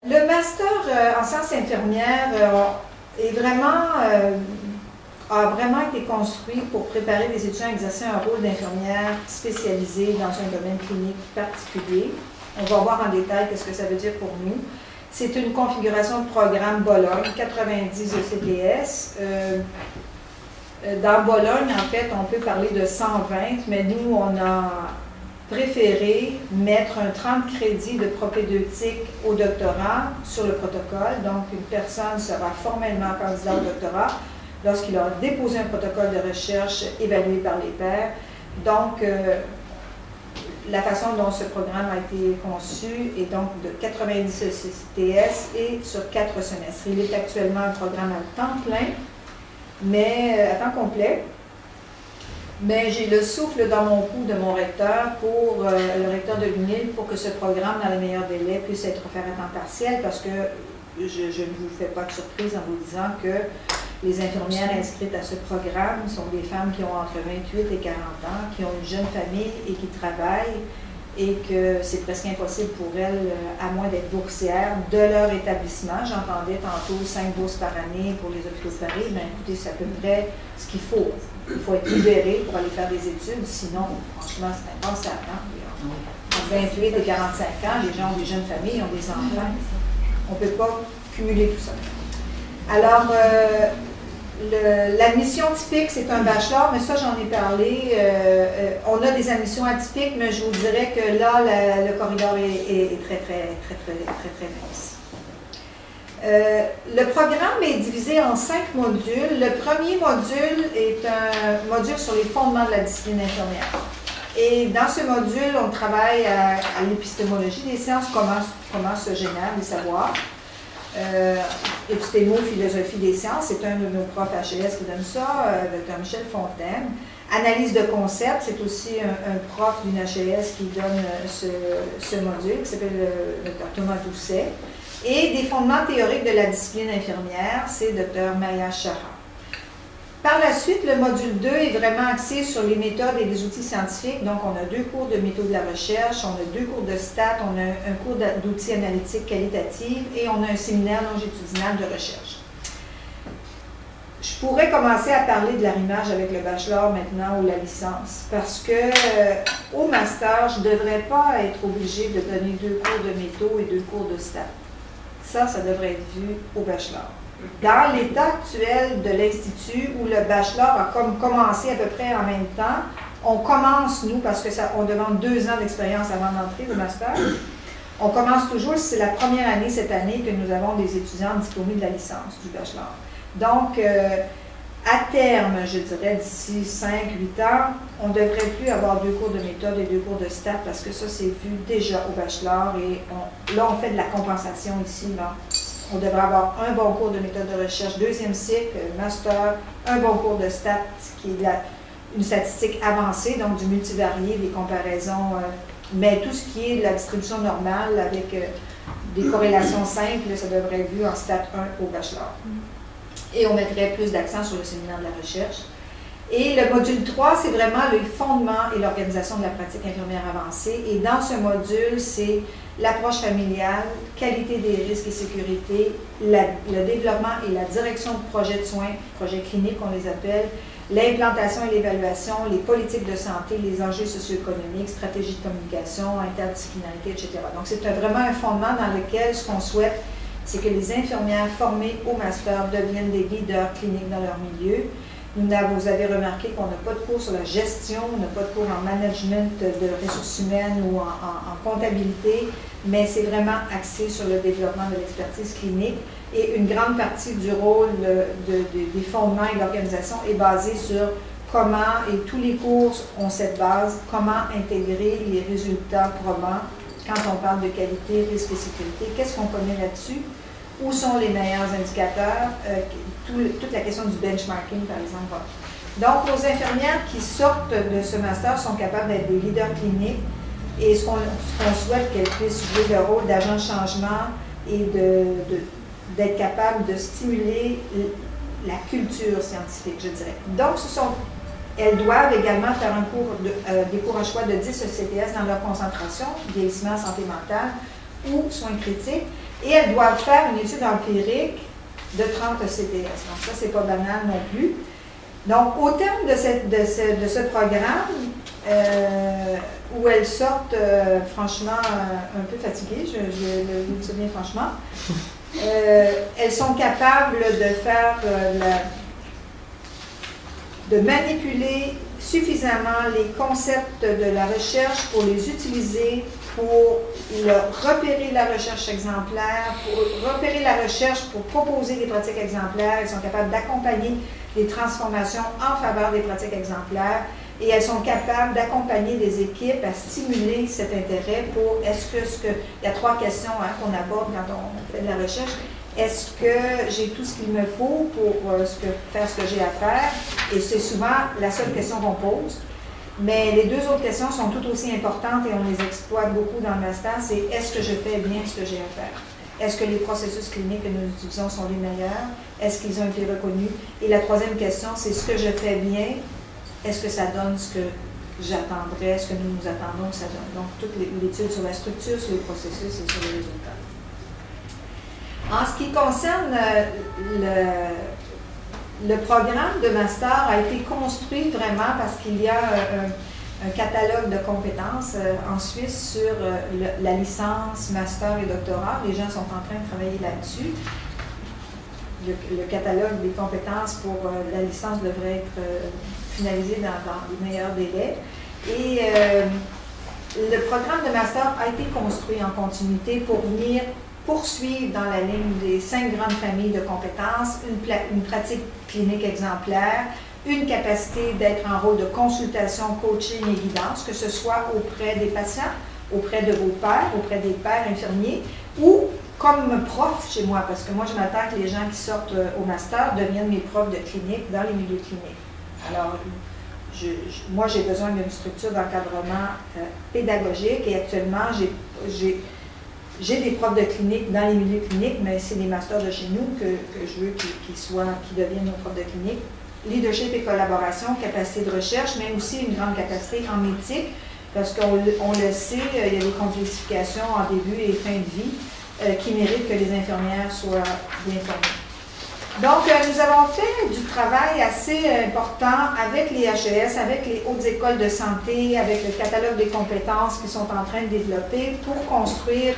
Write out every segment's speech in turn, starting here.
Le master en sciences infirmières a vraiment été construit pour préparer les étudiants à exercer un rôle d'infirmière spécialisée dans un domaine clinique particulier. On va voir en détail qu'est-ce que ça veut dire pour nous. C'est une configuration de programme Bologne, 90 ECTS. Dans Bologne, en fait, on peut parler de 120, mais nous, on a préféré mettre un 30 crédits de propédeutique au doctorat sur le protocole. Donc, une personne sera formellement candidat au doctorat lorsqu'il aura déposé un protocole de recherche évalué par les pairs. Donc, la façon dont ce programme a été conçu est donc de 90 ECTS et sur 4 semestres. Il est actuellement un programme à temps plein, mais à temps complet. Mais j'ai le souffle dans mon cou de mon recteur, le recteur de l'UNIL, pour que ce programme, dans les meilleurs délais, puisse être offert à temps partiel, parce que je ne vous fais pas de surprise en vous disant que les infirmières inscrites à ce programme sont des femmes qui ont entre 28 et 40 ans, qui ont une jeune famille et qui travaillent, et que c'est presque impossible pour elles, à moins d'être boursières, de leur établissement. J'entendais tantôt 5 bourses par année pour les hôpitaux de Paris. Bien, écoutez, c'est à peu près ce qu'il faut. Il faut être libéré pour aller faire des études, sinon, franchement, c'est impensable. Entre 28 et 45 ans, les gens ont des jeunes familles, ont des enfants. On ne peut pas cumuler tout ça. Alors, l'admission typique, c'est un bachelor, mais ça, j'en ai parlé. On a des admissions atypiques, mais je vous dirais que là, le corridor est très mince. Le programme est divisé en 5 modules. Le premier module est un module sur les fondements de la discipline infirmière. Et dans ce module, on travaille à l'épistémologie des sciences, comment se génèrent les savoirs. Épistémo, philosophie des sciences, c'est un de nos profs HES qui donne ça, Dr. Michel Fontaine. Analyse de concepts, c'est aussi un prof d'une HES qui donne ce module, qui s'appelle le Dr. Thomas Doucet. Et des fondements théoriques de la discipline infirmière, c'est Dr. Maya Chara. Par la suite, le module 2 est vraiment axé sur les méthodes et les outils scientifiques. Donc, on a 2 cours de méthode de la recherche, on a 2 cours de stats, on a un cours d'outils analytiques qualitatifs et on a un séminaire longitudinal de recherche. Je pourrais commencer à parler de l'arrimage avec le bachelor maintenant ou la licence, parce que au master, je ne devrais pas être obligée de donner 2 cours de métaux et 2 cours de stats. Ça devrait être vu au bachelor. Dans l'état actuel de l'Institut, où le bachelor a commencé à peu près en même temps, on commence, nous, parce qu'on demande 2 ans d'expérience avant d'entrer au master, on commence toujours, c'est la première année cette année que nous avons des étudiants diplômés de la licence du bachelor. Donc, à terme, je dirais d'ici 5-8 ans, on ne devrait plus avoir 2 cours de méthode et 2 cours de stats parce que ça, c'est vu déjà au bachelor et là, on fait de la compensation ici. Là. On devrait avoir un bon cours de méthode de recherche, 2e cycle, master, un bon cours de stats qui est une statistique avancée, donc du multivarié, des comparaisons, mais tout ce qui est de la distribution normale avec des corrélations simples, ça devrait être vu en stat 1 au bachelor. Et on mettrait plus d'accent sur le séminaire de la recherche. Et le module 3, c'est vraiment les fondements et l'organisation de la pratique infirmière avancée. Et dans ce module, c'est l'approche familiale, qualité des risques et sécurité, le développement et la direction de projets de soins, projets cliniques on les appelle, l'implantation et l'évaluation, les politiques de santé, les enjeux socio-économiques, stratégies de communication, interdisciplinarité, etc. Donc c'est vraiment un fondement dans lequel ce qu'on souhaite, c'est que les infirmières formées au master deviennent des leaders cliniques dans leur milieu. Vous avez remarqué qu'on n'a pas de cours sur la gestion, on n'a pas de cours en management de ressources humaines ou en comptabilité, mais c'est vraiment axé sur le développement de l'expertise clinique et une grande partie du rôle des fondements et de l'organisation est basée sur comment, et tous les cours ont cette base, comment intégrer les résultats probants quand on parle de qualité, risque et sécurité. Qu'est-ce qu'on connaît là-dessus? Où sont les meilleurs indicateurs? Toute la question du benchmarking, par exemple. Donc, nos infirmières qui sortent de ce master sont capables d'être des leaders cliniques et ce qu'on souhaite qu'elles puissent jouer le rôle d'agent de changement et d'être capables de stimuler la culture scientifique, je dirais. Donc, elles doivent également faire des cours à choix de 10 ECTS dans leur concentration, vieillissement, santé mentale ou soins critiques. Et elles doivent faire une étude empirique de 30 CTS. Donc ça, c'est pas banal non plus. Donc, au terme de ce programme, où elles sortent franchement un peu fatiguées, je le dis bien franchement, elles sont capables de faire de manipuler suffisamment les concepts de la recherche pour les utiliser, pour repérer la recherche exemplaire, pour repérer la recherche, pour proposer des pratiques exemplaires. Elles sont capables d'accompagner les transformations en faveur des pratiques exemplaires et elles sont capables d'accompagner les équipes à stimuler cet intérêt pour il y a 3 questions qu'on aborde quand on fait de la recherche. Est-ce que j'ai tout ce qu'il me faut pour faire ce que j'ai à faire? Et c'est souvent la seule question qu'on pose. Mais les 2 autres questions sont tout aussi importantes et on les exploite beaucoup dans le master. C'est est-ce que je fais bien ce que j'ai à faire? Est-ce que les processus cliniques que nous utilisons sont les meilleurs? Est-ce qu'ils ont été reconnus? Et la 3e question, c'est ce que je fais bien, est-ce que ça donne ce que j'attendrais, ce que nous attendons que ça donne? Donc, toute l'étude sur la structure, sur les processus et sur les résultats. En ce qui concerne le programme de master a été construit vraiment parce qu'il y a un catalogue de compétences en Suisse sur la licence, master et doctorat. Les gens sont en train de travailler là-dessus. Le catalogue des compétences pour la licence devrait être finalisé dans les meilleurs délais. Et le programme de master a été construit en continuité pour venir poursuivre dans la ligne des 5 grandes familles de compétences, une pratique clinique exemplaire, une capacité d'être en rôle de consultation, coaching et guidance, que ce soit auprès des patients, auprès de vos pairs, auprès des pairs infirmiers, ou comme prof chez moi, parce que moi, je m'attends que les gens qui sortent au master deviennent mes profs de clinique dans les milieux cliniques. Alors, moi, j'ai besoin d'une structure d'encadrement pédagogique et actuellement, j'ai des profs de clinique dans les milieux cliniques, mais c'est les masters de chez nous que je veux qu'ils deviennent nos profs de clinique. Leadership et collaboration, capacité de recherche, mais aussi une grande capacité en éthique, parce qu'on le sait, il y a des complexifications en début et fin de vie qui méritent que les infirmières soient bien formées. Donc, nous avons fait du travail assez important avec les HES, avec les hautes écoles de santé, avec le catalogue des compétences qu'ils sont en train de développer pour construire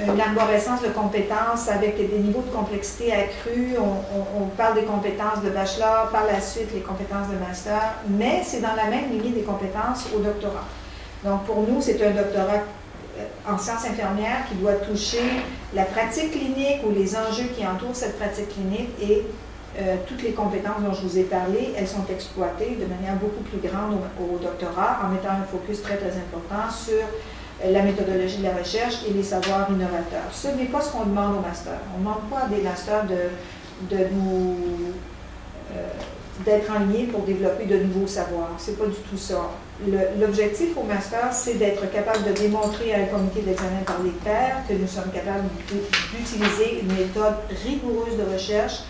une arborescence de compétences avec des niveaux de complexité accrus. On parle des compétences de bachelor, par la suite les compétences de master, mais c'est dans la même lignée des compétences au doctorat. Donc, pour nous, c'est un doctorat en sciences infirmières qui doit toucher la pratique clinique ou les enjeux qui entourent cette pratique clinique et toutes les compétences dont je vous ai parlé, elles sont exploitées de manière beaucoup plus grande au doctorat en mettant un focus très très important sur la méthodologie de la recherche et les savoirs innovateurs. Ce n'est pas ce qu'on demande au master. On ne demande pas à des masters d'être en ligne pour développer de nouveaux savoirs. C'est pas du tout ça. L'objectif au master, c'est d'être capable de démontrer à un comité d'examen par les pairs que nous sommes capables d'utiliser une méthode rigoureuse de recherche,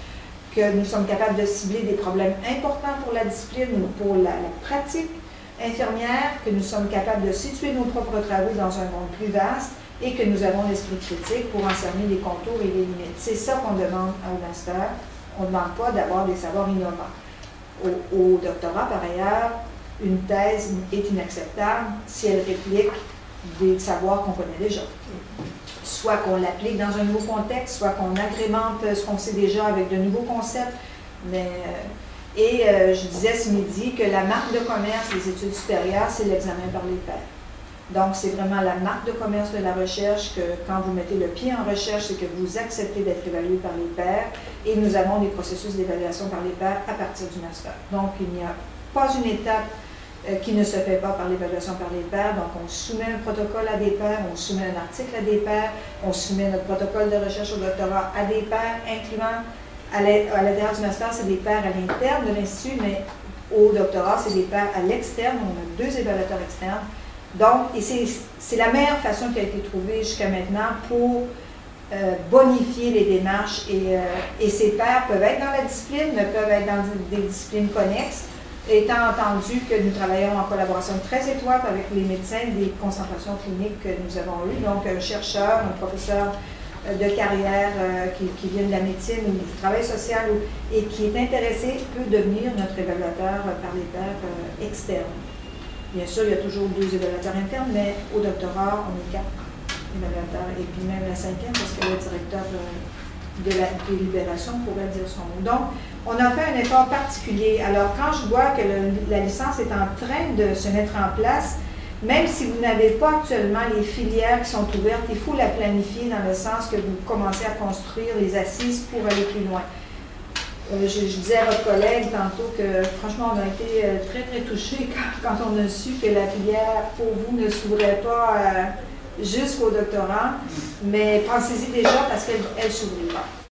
que nous sommes capables de cibler des problèmes importants pour la discipline ou pour la pratique infirmière, que nous sommes capables de situer nos propres travaux dans un monde plus vaste et que nous avons l'esprit critique pour en cerner les contours et les limites. C'est ça qu'on demande au master. On ne demande pas d'avoir des savoirs innovants. Au doctorat, par ailleurs, une thèse est inacceptable si elle réplique des savoirs qu'on connaît déjà. Soit qu'on l'applique dans un nouveau contexte, soit qu'on agrémente ce qu'on sait déjà avec de nouveaux concepts. Je disais ce midi que la marque de commerce des études supérieures, c'est l'examen par les pairs. Donc, c'est vraiment la marque de commerce de la recherche que quand vous mettez le pied en recherche, c'est que vous acceptez d'être évalué par les pairs et nous avons des processus d'évaluation par les pairs à partir du master. Donc, il n'y a pas une étape qui ne se fait pas par l'évaluation par les pairs. Donc, on soumet un protocole à des pairs, on soumet un article à des pairs, on soumet notre protocole de recherche au doctorat à des pairs, incluant à l'intérieur du master, c'est des pairs à l'interne de l'Institut, mais au doctorat, c'est des pairs à l'externe. On a 2 évaluateurs externes. Donc, c'est la meilleure façon qui a été trouvée jusqu'à maintenant pour bonifier les démarches et ces pairs peuvent être dans la discipline, mais peuvent être dans des disciplines connexes, étant entendu que nous travaillons en collaboration très étroite avec les médecins des concentrations cliniques que nous avons eues, donc un chercheur, un professeur de carrière qui vient de la médecine ou du travail social et qui est intéressé peut devenir notre évaluateur par les pairs externes. Bien sûr, il y a toujours 2 évaluateurs internes, mais au doctorat, on est 4 évaluateurs, et puis même la 5e, parce que le directeur de la délibération pourrait dire son mot. Donc, on a fait un effort particulier. Alors, quand je vois que la licence est en train de se mettre en place, même si vous n'avez pas actuellement les filières qui sont ouvertes, il faut la planifier dans le sens que vous commencez à construire les assises pour aller plus loin. Je disais à votre collègue tantôt que franchement, on a été très, très touchés quand on a su que la filière pour vous ne s'ouvrait pas jusqu'au doctorat, mais pensez-y déjà parce qu'elle s'ouvrira.